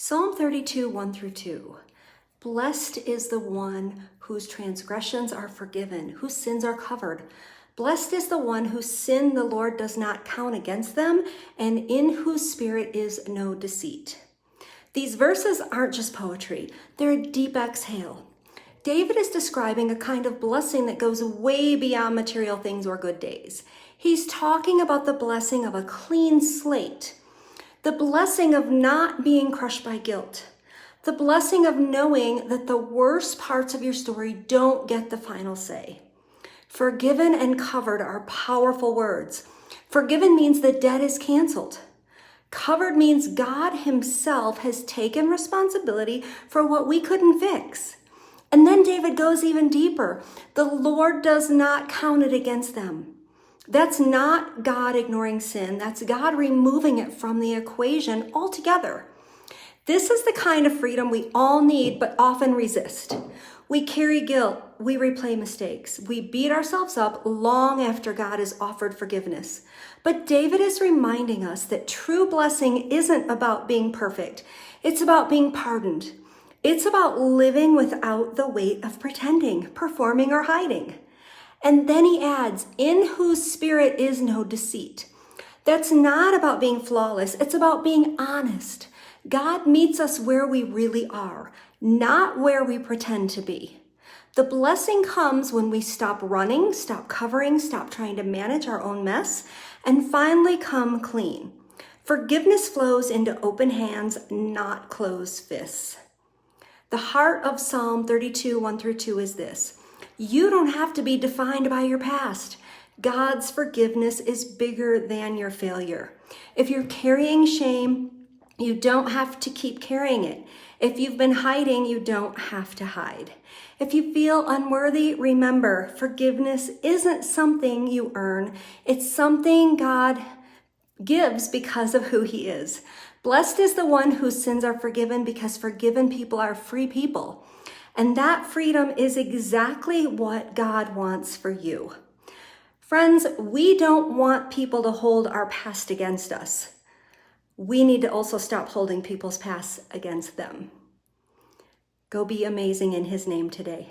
Psalm 32, 1 through 2. Blessed is the one whose transgressions are forgiven, whose sins are covered. Blessed is the one whose sin the Lord does not count against them, and in whose spirit is no deceit. These verses aren't just poetry, they're a deep exhale. David is describing a kind of blessing that goes way beyond material things or good days. He's talking about the blessing of a clean slate, the blessing of not being crushed by guilt, the blessing of knowing that the worst parts of your story don't get the final say. Forgiven and covered are powerful words. Forgiven means the debt is canceled. Covered means God himself has taken responsibility for what we couldn't fix. And then David goes even deeper. The Lord does not count it against them. That's not God ignoring sin. That's God removing it from the equation altogether. This is the kind of freedom we all need, but often resist. We carry guilt. We replay mistakes. We beat ourselves up long after God has offered forgiveness. But David is reminding us that true blessing isn't about being perfect. It's about being pardoned. It's about living without the weight of pretending, performing, or hiding. And then he adds, in whose spirit is no deceit. That's not about being flawless. It's about being honest. God meets us where we really are, not where we pretend to be. The blessing comes when we stop running, stop covering, stop trying to manage our own mess, and finally come clean. Forgiveness flows into open hands, not closed fists. The heart of Psalm 32, 1 through 2 is this. You don't have to be defined by your past. God's forgiveness is bigger than your failure. If you're carrying shame, you don't have to keep carrying it. If you've been hiding, you don't have to hide. If you feel unworthy, remember, forgiveness isn't something you earn. It's something God gives because of who he is. Blessed is the one whose sins are forgiven, because forgiven people are free people. And that freedom is exactly what God wants for you. Friends, we don't want people to hold our past against us. We need to also stop holding people's past against them. Go be amazing in his name today.